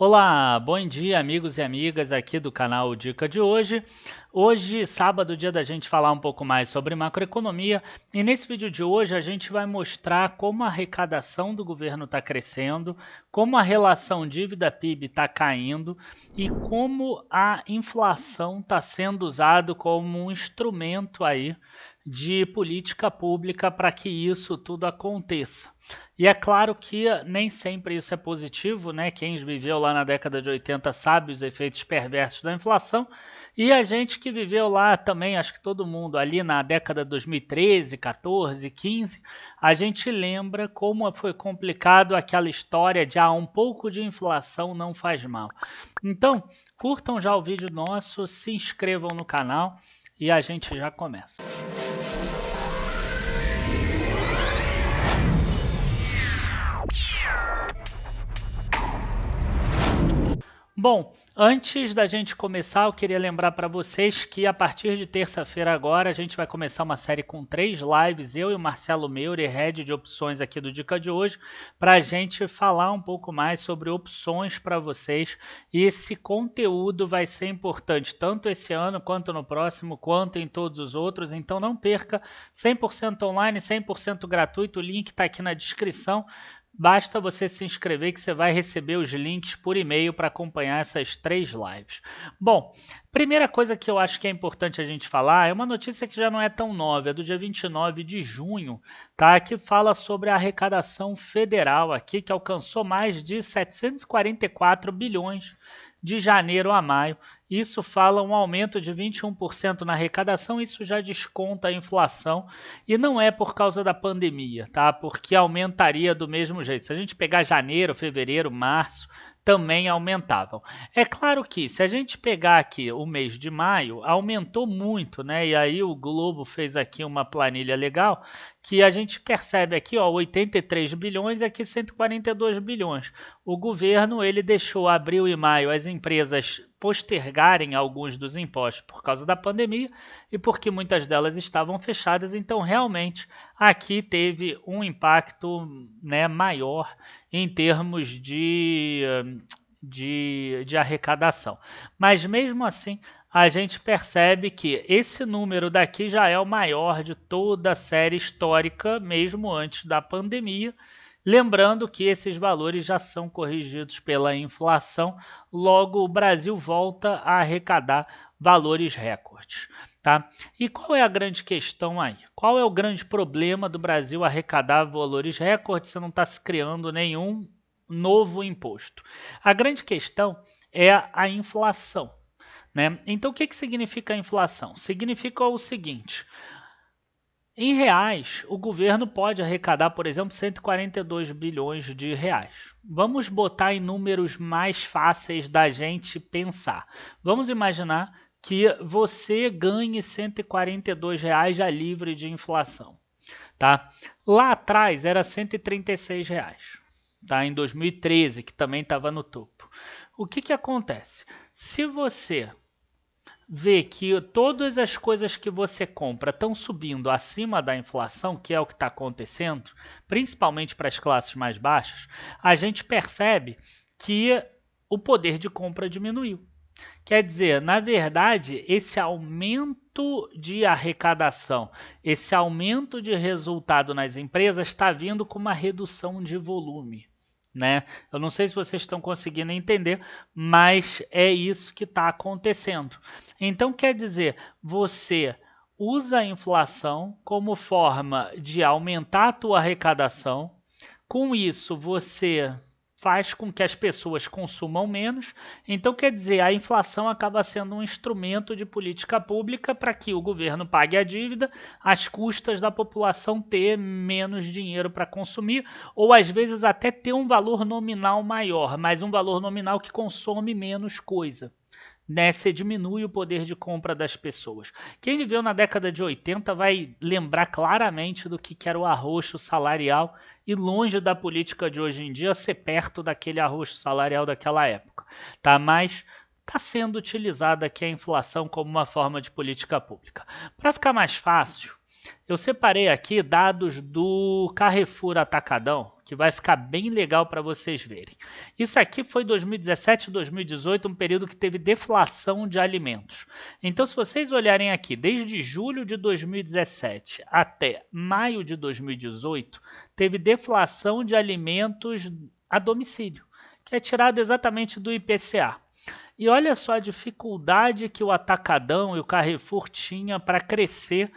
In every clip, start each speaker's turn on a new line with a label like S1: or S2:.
S1: Olá, bom dia, amigos e amigas aqui do canal Dica de hoje. Hoje, sábado, dia da gente falar um pouco mais sobre macroeconomia. E nesse vídeo de hoje a gente vai mostrar como a arrecadação do governo está crescendo, como a relação dívida-PIB está caindo e como a inflação está sendo usado como um instrumento aí de política pública para que isso tudo aconteça. E é claro que nem sempre isso é positivo, né? Quem viveu lá na década de 80 sabe os efeitos perversos da inflação, e a gente que viveu lá também, acho que todo mundo ali na década de 2013, 14, 15, a gente lembra como foi complicado aquela história de um pouco de inflação não faz mal. Então, curtam já o vídeo nosso, se inscrevam no canal e a gente já começa. Bom, antes da gente começar, eu queria lembrar para vocês que a partir de terça-feira agora a gente vai começar uma série com 3 lives, eu e o Marcelo Meure, head de opções aqui do Dica de hoje, para a gente falar um pouco mais sobre opções para vocês. E esse conteúdo vai ser importante tanto esse ano, quanto no próximo, quanto em todos os outros. Então não perca, 100% online, 100% gratuito, o link está aqui na descrição. Basta você se inscrever que você vai receber os links por e-mail para acompanhar essas 3 lives. Bom, primeira coisa que eu acho que é importante a gente falar é uma notícia que já não é tão nova, é do dia 29 de junho, tá? Que fala sobre a arrecadação federal aqui, que alcançou mais de 744 bilhões de janeiro a maio. Isso fala um aumento de 21% na arrecadação, isso já desconta a inflação e não é por causa da pandemia, tá? Porque aumentaria do mesmo jeito. Se a gente pegar janeiro, fevereiro, março, também aumentavam. É claro que se a gente pegar aqui o mês de maio, aumentou muito, né? E aí o Globo fez aqui uma planilha legal que a gente percebe aqui, ó, 83 bilhões e aqui 142 bilhões. O governo, ele deixou abril e maio as empresas postergarem alguns dos impostos por causa da pandemia e porque muitas delas estavam fechadas, então realmente aqui teve um impacto, né, maior em termos de arrecadação. Mas mesmo assim, a gente percebe que esse número daqui já é o maior de toda a série histórica, mesmo antes da pandemia. Lembrando que esses valores já são corrigidos pela inflação, logo o Brasil volta a arrecadar valores recordes. Tá? E qual é a grande questão aí? Qual é o grande problema do Brasil arrecadar valores recordes se não está se criando nenhum novo imposto? A grande questão é a inflação. Né? Então, o que significa a inflação? Significa o seguinte: em reais, o governo pode arrecadar, por exemplo, 142 bilhões de reais. Vamos botar em números mais fáceis da gente pensar. Vamos imaginar que você ganhe 142 reais já livre de inflação. Tá? Lá atrás era 136 reais, tá? Em 2013, que também estava no topo. O que acontece? Se você vê que todas as coisas que você compra estão subindo acima da inflação, que é o que está acontecendo, principalmente para as classes mais baixas, a gente percebe que o poder de compra diminuiu. Quer dizer, na verdade, esse aumento de arrecadação, esse aumento de resultado nas empresas está vindo com uma redução de volume. Né? Eu não sei se vocês estão conseguindo entender, mas é isso que está acontecendo. Então, quer dizer, você usa a inflação como forma de aumentar a tua arrecadação, com isso você faz com que as pessoas consumam menos, então quer dizer, a inflação acaba sendo um instrumento de política pública para que o governo pague a dívida às custas da população ter menos dinheiro para consumir, ou às vezes até ter um valor nominal maior, mas um valor nominal que consome menos coisa. Né, você diminui o poder de compra das pessoas. Quem viveu na década de 80 vai lembrar claramente do que era o arroxo salarial e longe da política de hoje em dia ser perto daquele arroxo salarial daquela época. Tá? Mas está sendo utilizada aqui a inflação como uma forma de política pública. Para ficar mais fácil, eu separei aqui dados do Carrefour Atacadão, que vai ficar bem legal para vocês verem. Isso aqui foi 2017 e 2018, um período que teve deflação de alimentos. Então, se vocês olharem aqui, desde julho de 2017 até maio de 2018, teve deflação de alimentos a domicílio, que é tirado exatamente do IPCA. E olha só a dificuldade que o Atacadão e o Carrefour tinham para crescer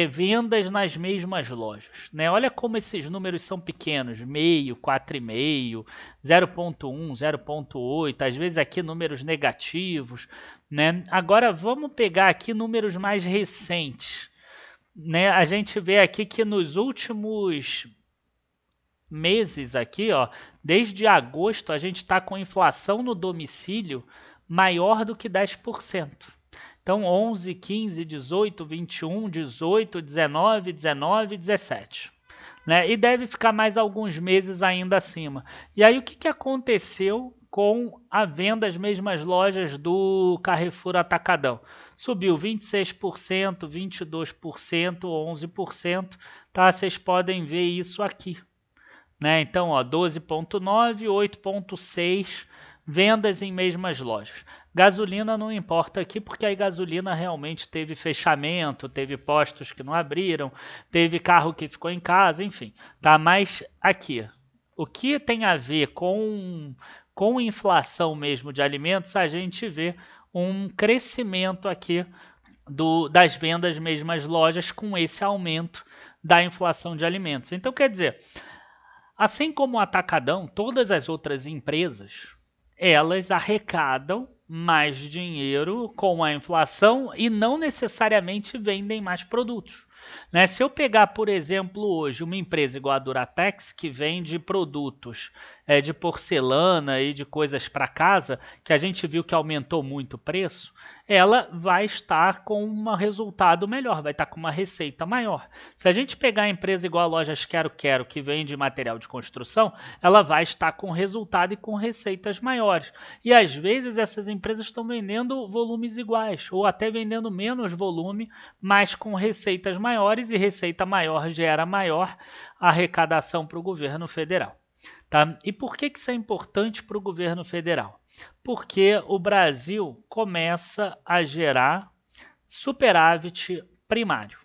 S1: vendas nas mesmas lojas, né? Olha como esses números são pequenos, meio, 4,5, 0,1, 0,8, às vezes aqui números negativos, né? Agora vamos pegar aqui números mais recentes, né? A gente vê aqui que nos últimos meses aqui, ó, desde agosto a gente está com inflação no domicílio maior do que 10%. Então 11, 15, 18, 21, 18, 19, 19, 17. Né? E deve ficar mais alguns meses ainda acima. E aí o que aconteceu com a venda das mesmas lojas do Carrefour Atacadão? Subiu 26%, 22%, 11%. Tá? Vocês podem ver isso aqui. Né? Então, 12,9, 8,6 vendas em mesmas lojas. Gasolina não importa aqui, porque a gasolina realmente teve fechamento, teve postos que não abriram, teve carro que ficou em casa, enfim. Tá? Mas aqui, o que tem a ver com inflação mesmo de alimentos, a gente vê um crescimento aqui das vendas mesmas lojas com esse aumento da inflação de alimentos. Então, quer dizer, assim como o Atacadão, todas as outras empresas, elas arrecadam mais dinheiro com a inflação e não necessariamente vendem mais produtos. Né? Se eu pegar, por exemplo, hoje uma empresa igual a Duratex, que vende produtos de porcelana e de coisas para casa, que a gente viu que aumentou muito o preço, ela vai estar com um resultado melhor, vai estar com uma receita maior. Se a gente pegar a empresa igual a Lojas Quero Quero, que vende material de construção, ela vai estar com resultado e com receitas maiores. E às vezes essas empresas estão vendendo volumes iguais, ou até vendendo menos volume, mas com receitas maiores, e receita maior gera maior arrecadação para o governo federal. Tá? E por que isso é importante para o governo federal? Porque o Brasil começa a gerar superávit primário.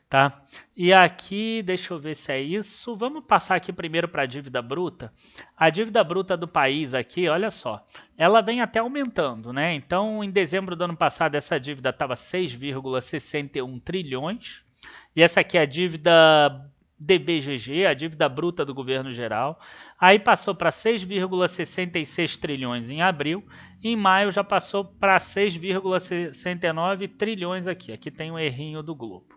S1: Tá? E aqui, deixa eu ver se é isso. Vamos passar aqui primeiro para a dívida bruta. A dívida bruta do país aqui, olha só, ela vem até aumentando, né? Então, em dezembro do ano passado, essa dívida estava 6,61 trilhões. E essa aqui é a dívida DBGG, a dívida bruta do governo geral. Aí passou para 6,66 trilhões em abril. Em maio já passou para 6,69 trilhões aqui. Aqui tem um errinho do Globo.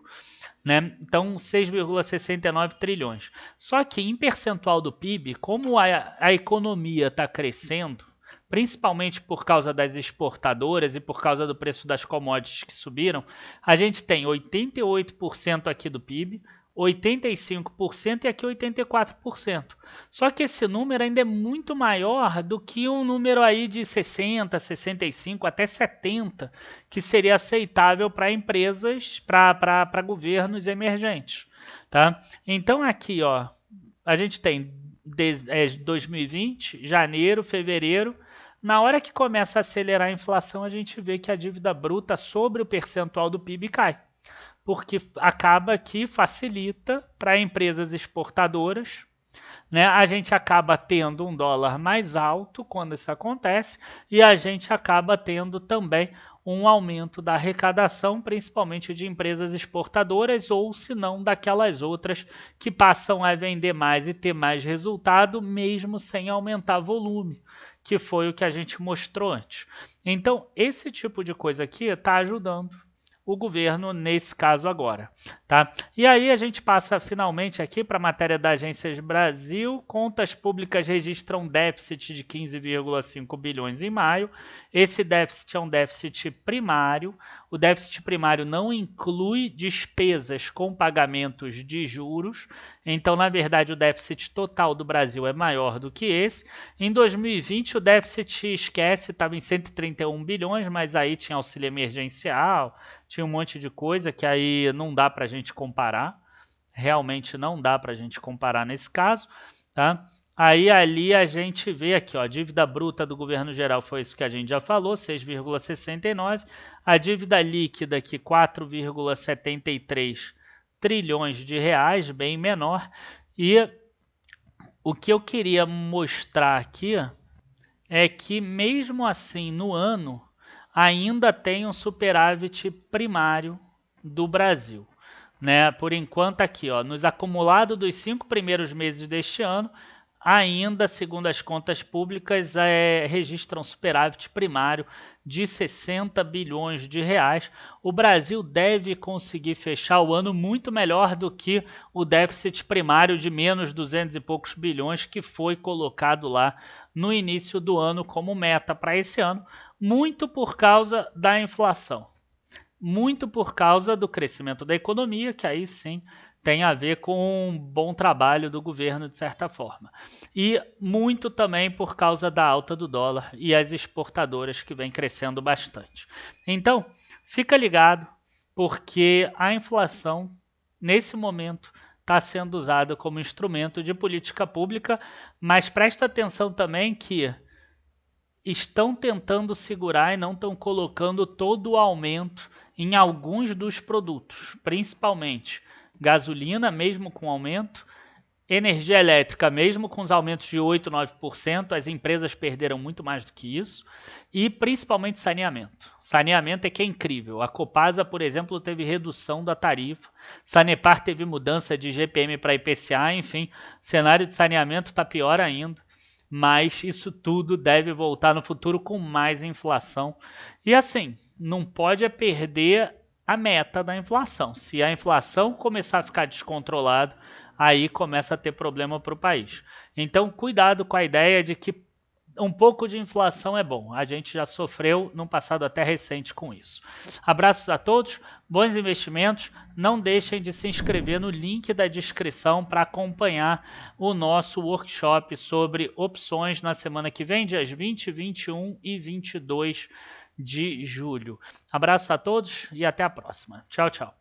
S1: Né? Então, 6,69 trilhões. Só que em percentual do PIB, como a economia está crescendo, principalmente por causa das exportadoras e por causa do preço das commodities que subiram, a gente tem 88% aqui do PIB, 85% e aqui 84%. Só que esse número ainda é muito maior do que um número aí de 60, 65, até 70, que seria aceitável para empresas, para governos emergentes. Tá? Então aqui, ó, a gente tem 2020, janeiro, fevereiro. Na hora que começa a acelerar a inflação, a gente vê que a dívida bruta sobre o percentual do PIB cai. Porque acaba que facilita para empresas exportadoras, né? A gente acaba tendo um dólar mais alto quando isso acontece e a gente acaba tendo também um aumento da arrecadação, principalmente de empresas exportadoras ou, se não, daquelas outras que passam a vender mais e ter mais resultado, mesmo sem aumentar volume, que foi o que a gente mostrou antes. Então, esse tipo de coisa aqui está ajudando o governo nesse caso agora. Tá? E aí a gente passa finalmente aqui para a matéria da Agência Brasil. Contas públicas registram déficit de 15,5 bilhões em maio. Esse déficit é um déficit primário. O déficit primário não inclui despesas com pagamentos de juros. Então, na verdade, o déficit total do Brasil é maior do que esse. Em 2020, o déficit, estava em 131 bilhões, mas aí tinha auxílio emergencial, tinha um monte de coisa que aí não dá para a gente comparar. realmente não dá para a gente comparar nesse caso, tá? Aí ali a gente vê aqui, ó, a dívida bruta do governo geral foi isso que a gente já falou, 6,69, a dívida líquida aqui 4,73 trilhões de reais, bem menor. E o que eu queria mostrar aqui é que mesmo assim no ano ainda tem um superávit primário do Brasil, né? Por enquanto aqui, ó, nos acumulados dos 5 primeiros meses deste ano, ainda, segundo as contas públicas, registram superávit primário de 60 bilhões de reais. O Brasil deve conseguir fechar o ano muito melhor do que o déficit primário de menos 200 e poucos bilhões que foi colocado lá no início do ano como meta para esse ano, muito por causa da inflação, muito por causa do crescimento da economia, que aí sim tem a ver com um bom trabalho do governo, de certa forma. E muito também por causa da alta do dólar e as exportadoras que vem crescendo bastante. Então, fica ligado, porque a inflação, nesse momento, está sendo usada como instrumento de política pública, mas presta atenção também que estão tentando segurar e não estão colocando todo o aumento em alguns dos produtos, principalmente gasolina, mesmo com aumento, energia elétrica, mesmo com os aumentos de 8%, 9%, as empresas perderam muito mais do que isso, e principalmente saneamento. Saneamento é que é incrível. A Copasa, por exemplo, teve redução da tarifa, Sanepar teve mudança de GPM para IPCA, enfim, o cenário de saneamento está pior ainda. Mas isso tudo deve voltar no futuro com mais inflação. E assim, não pode perder a meta da inflação. Se a inflação começar a ficar descontrolada, aí começa a ter problema para o país. Então, cuidado com a ideia de que um pouco de inflação é bom. A gente já sofreu num passado até recente com isso. Abraços a todos, bons investimentos. Não deixem de se inscrever no link da descrição para acompanhar o nosso workshop sobre opções na semana que vem, dias 20, 21 e 22 de julho. Abraços a todos e até a próxima. Tchau, tchau.